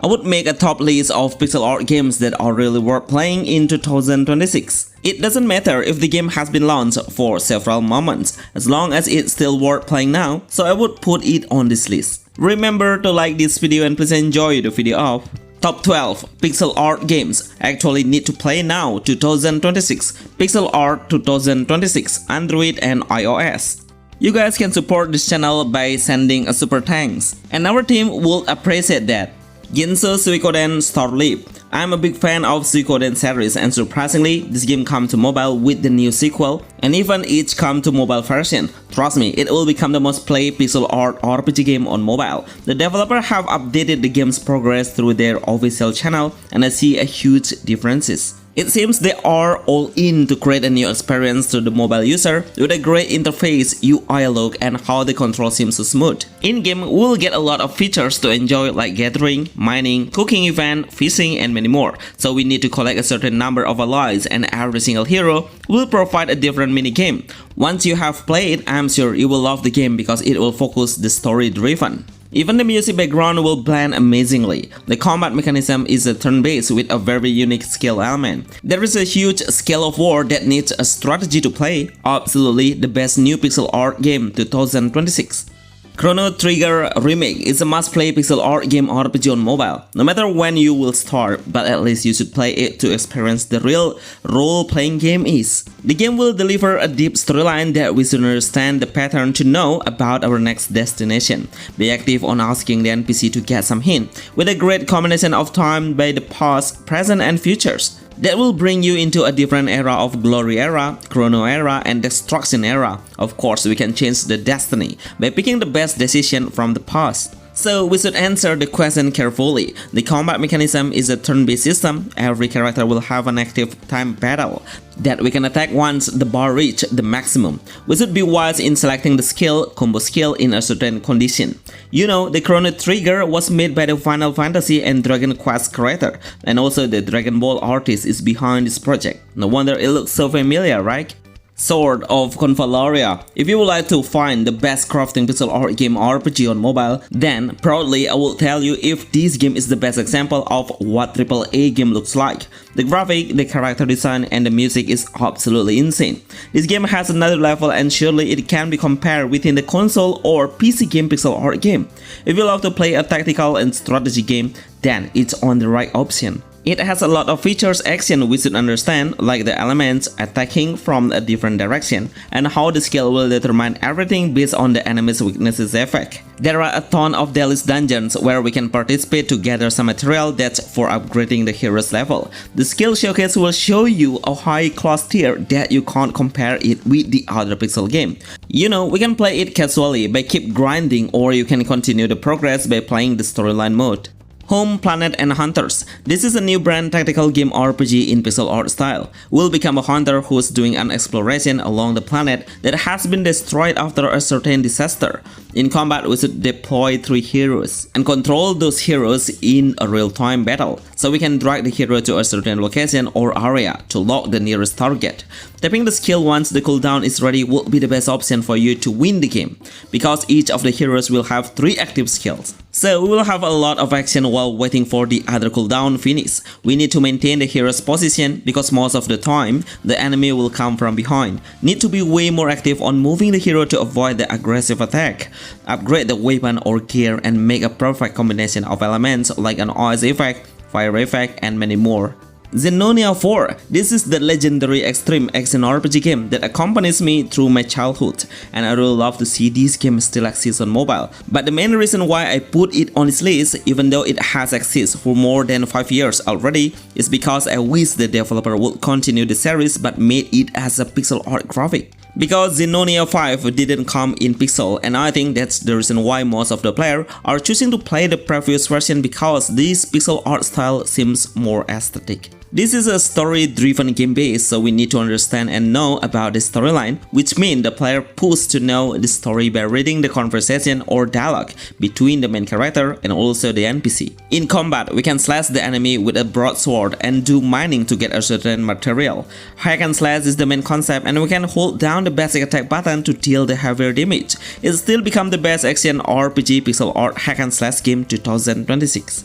I would make a top list of pixel art games that are really worth playing in 2026. It doesn't matter if the game has been launched for several months, as long as it's still worth playing now, so I would put it on this list. Remember to like this video and please enjoy the video of Top 12 Pixel Art Games Actually Need to Play Now 2026 Pixel Art 2026 Android and iOS. You guys can support this channel by sending a super thanks, and our team will appreciate that. Ginsu Suicen Starleap. I'm a big fan of Suikoden series, and surprisingly, this game comes to mobile with the new sequel, and even each come to mobile version. Trust me, it will become the most played pixel art RPG game on mobile. The developer have updated the game's progress through their official channel, and I see a huge differences. It seems they are all in to create a new experience to the mobile user with a great interface, UI look, and how the control seems so smooth. In-game, we'll get a lot of features to enjoy like gathering, mining, cooking event, fishing, and many more. So we need to collect a certain number of allies, and every single hero will provide a different minigame. Once you have played, I'm sure you will love the game because it will focus the story-driven. Even the music background will blend amazingly. The combat mechanism is a turn-based with a very unique skill element. There is a huge scale of war that needs a strategy to play. Absolutely the best new pixel art game 2026. Chrono Trigger Remake is a must-play pixel art game RPG on mobile. No matter when you will start, but at least you should play it to experience the real role-playing game is. The game will deliver a deep storyline that we should understand the pattern to know about our next destination. Be active on asking the NPC to get some hint, with a great combination of time by the past, present, and futures. That will bring you into a different era of Glory Era, Chrono Era, and Destruction Era. Of course, we can change the destiny by picking the best decision from the past. So we should answer the question carefully. The combat mechanism is a turn-based system. Every character will have an active time battle that we can attack once the bar reaches the maximum. We should be wise in selecting the combo skill in a certain condition. You know, the Chrono Trigger was made by the Final Fantasy and Dragon Quest creator, and also the Dragon Ball artist is behind this project. No wonder it looks so familiar, right? Sword of Confalaria. If you would like to find the best crafting pixel art game RPG on mobile, then proudly I will tell you if this game is the best example of what AAA game looks like. The graphic, the character design, and the music is absolutely insane. This game has another level, and surely it can be compared within the console or PC game pixel art game. If you love to play a tactical and strategy game, then it's on the right option. It has a lot of features action we should understand, like the elements attacking from a different direction, and how the skill will determine everything based on the enemy's weaknesses effect. There are a ton of daily dungeons where we can participate to gather some material that's for upgrading the hero's level. The skill showcase will show you a high class tier that you can't compare it with the other pixel game. You know, we can play it casually by keep grinding, or you can continue the progress by playing the storyline mode. Home, Planet, and Hunters. This is a new brand tactical game RPG in pixel art style. We'll become a hunter who's doing an exploration along the planet that has been destroyed after a certain disaster. In combat, we should deploy 3 heroes and control those heroes in a real-time battle, so we can drag the hero to a certain location or area to lock the nearest target. Tapping the skill once the cooldown is ready will be the best option for you to win the game, because each of the heroes will have 3 active skills. So we will have a lot of action while waiting for the other cooldown finish. We need to maintain the hero's position because most of the time, the enemy will come from behind. Need to be way more active on moving the hero to avoid the aggressive attack. Upgrade the weapon or gear and make a perfect combination of elements like an ice effect, fire effect, and many more. Zenonia 4. This is the legendary extreme action RPG game that accompanies me through my childhood, and I really love to see this game still exists on mobile. But the main reason why I put it on this list, even though it has existed for more than 5 years already, is because I wish the developer would continue the series but made it as a pixel art graphic. Because Zenonia 5 didn't come in pixel, and I think that's the reason why most of the players are choosing to play the previous version, because this pixel art style seems more aesthetic. This is a story-driven game base, so we need to understand and know about the storyline, which means the player pushed to know the story by reading the conversation or dialogue between the main character and also the NPC. In combat, we can slash the enemy with a broadsword and do mining to get a certain material. Hack and slash is the main concept, and we can hold down the basic attack button to deal the heavier damage. It still become the best action RPG pixel art hack and slash game 2026.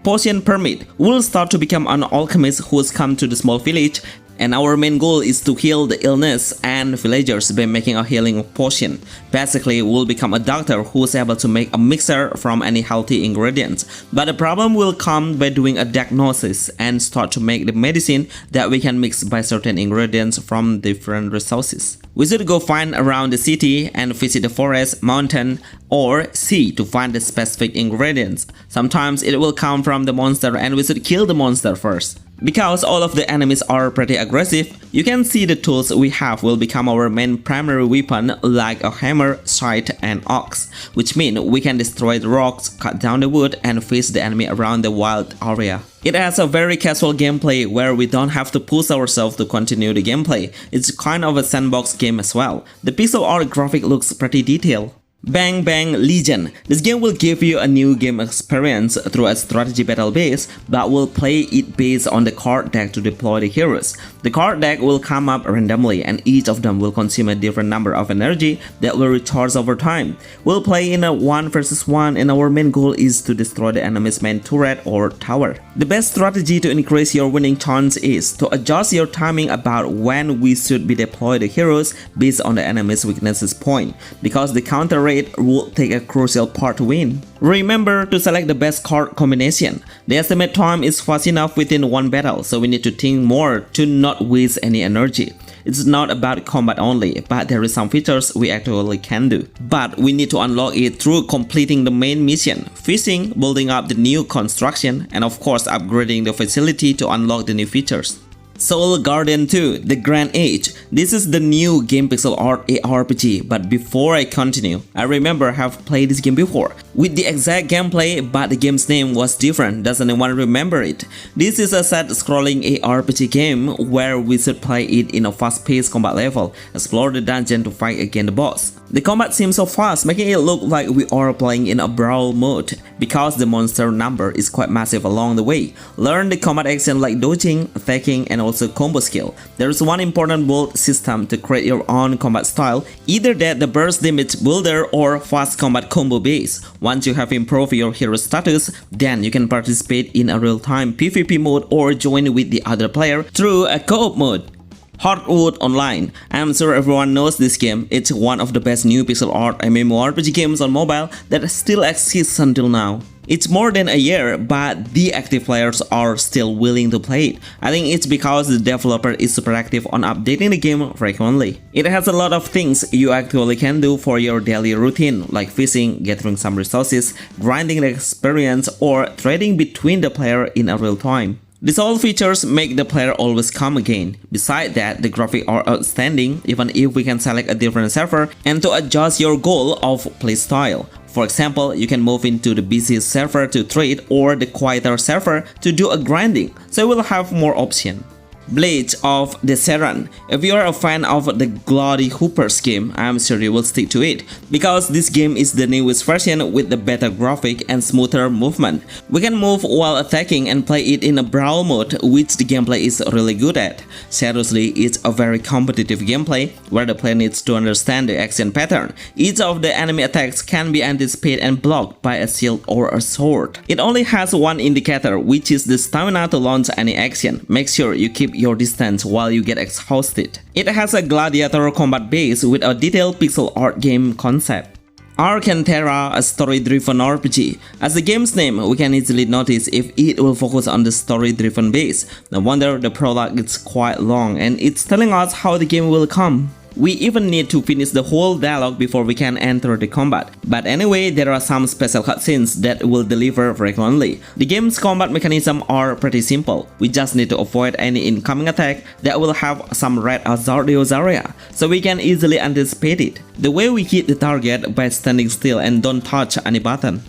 Potion Permit. We'll start to become an alchemist who's come to the small village, and our main goal is to heal the illness and villagers by making a healing potion. Basically, we'll become a doctor who's able to make a mixer from any healthy ingredients. But the problem will come by doing a diagnosis and start to make the medicine that we can mix by certain ingredients from different resources. We should go find around the city and visit the forest, mountain, or sea to find the specific ingredients. Sometimes it will come from the monster and we should kill the monster first. Because all of the enemies are pretty aggressive, you can see the tools we have will become our main primary weapon, like a hammer, scythe, and axe, which means we can destroy the rocks, cut down the wood, and face the enemy around the wild area. It has a very casual gameplay where we don't have to push ourselves to continue the gameplay. It's kind of a sandbox game as well. The pixel art graphic looks pretty detailed. Bang Bang Legion. This game will give you a new game experience through a strategy battle base, but will play it based on the card deck to deploy the heroes. The card deck will come up randomly and each of them will consume a different number of energy that will recharge over time. We'll play in a 1 versus 1 and our main goal is to destroy the enemy's main turret or tower. The best strategy to increase your winning chance is to adjust your timing about when we should be deploy the heroes based on the enemy's weaknesses point, because the counter rate will take a crucial part to win. Remember to select the best card combination. The estimate time is fast enough within one battle, so we need to think more to not waste any energy. It's not about combat only, but there is some features we actually can do. But we need to unlock it through completing the main mission, fishing, building up the new construction, and of course upgrading the facility to unlock the new features. Soul Guardian 2, The Grand Age. This is the new game pixel art ARPG, but before I continue, I remember I have played this game before with the exact gameplay, but the game's name was different. Does anyone remember it? This is a side-scrolling ARPG game where we should play it in a fast-paced combat level, explore the dungeon to fight against the boss. The combat seems so fast, making it look like we are playing in a brawl mode, because the monster number is quite massive along the way. Learn the combat action like dodging, attacking, and also combo skill. There is one important build system to create your own combat style, either that the burst damage builder or fast combat combo base. Once you have improved your hero status, then you can participate in a real-time PvP mode or join with the other player through a co-op mode. Hardwood Online. I'm sure everyone knows this game. It's one of the best new pixel art MMORPG games on mobile that still exists until now. It's more than a year, but the active players are still willing to play it. I think it's because the developer is super active on updating the game frequently. It has a lot of things you actually can do for your daily routine, like fishing, gathering some resources, grinding the experience, or trading between the player in a real time. These all features make the player always come again. Besides that, the graphics are outstanding even if we can select a different server and to adjust your goal of playstyle. For example, you can move into the busy server to trade or the quieter server to do a grinding, so you will have more options. Blades of the Saran. If you are a fan of the Bloody Hoopers game, I'm sure you will stick to it, because this game is the newest version with the better graphic and smoother movement. We can move while attacking and play it in a brawl mode, which the gameplay is really good at. Seriously, it's a very competitive gameplay where the player needs to understand the action pattern. Each of the enemy attacks can be anticipated and blocked by a shield or a sword. It only has one indicator, which is the stamina to launch any action. Make sure you keep your distance while you get exhausted. It has a gladiator combat base with a detailed pixel art game concept. Arantara, a story-driven RPG. As the game's name, we can easily notice if it will focus on the story-driven base. No wonder the prologue is quite long and it's telling us how the game will come. We even need to finish the whole dialogue before we can enter the combat. But anyway, there are some special cutscenes that will deliver frequently. The game's combat mechanisms are pretty simple. We just need to avoid any incoming attack that will have some red hazardous area, so we can easily anticipate it. The way we hit the target by standing still and don't touch any button.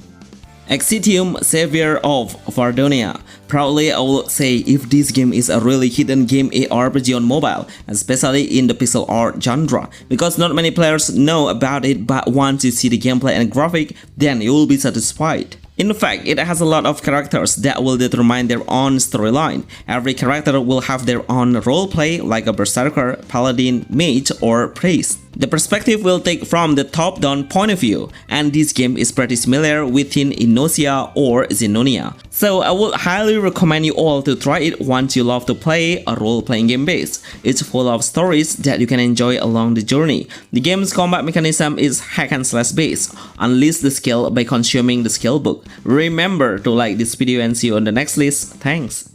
Exitium, Savior of Zenonia. Proudly, I will say if this game is a really hidden game ARPG on mobile, especially in the pixel art genre, because not many players know about it, but once you see the gameplay and graphic, then you will be satisfied. In fact, it has a lot of characters that will determine their own storyline. Every character will have their own roleplay, like a berserker, paladin, mage, or priest. The perspective will take from the top-down point of view, and this game is pretty similar within Inosia or Zenonia. So I would highly recommend you all to try it once you love to play a role-playing game base. It's full of stories that you can enjoy along the journey. The game's combat mechanism is hack and slash based. Unleash the skill by consuming the skill book. Remember to like this video and see you on the next list. Thanks.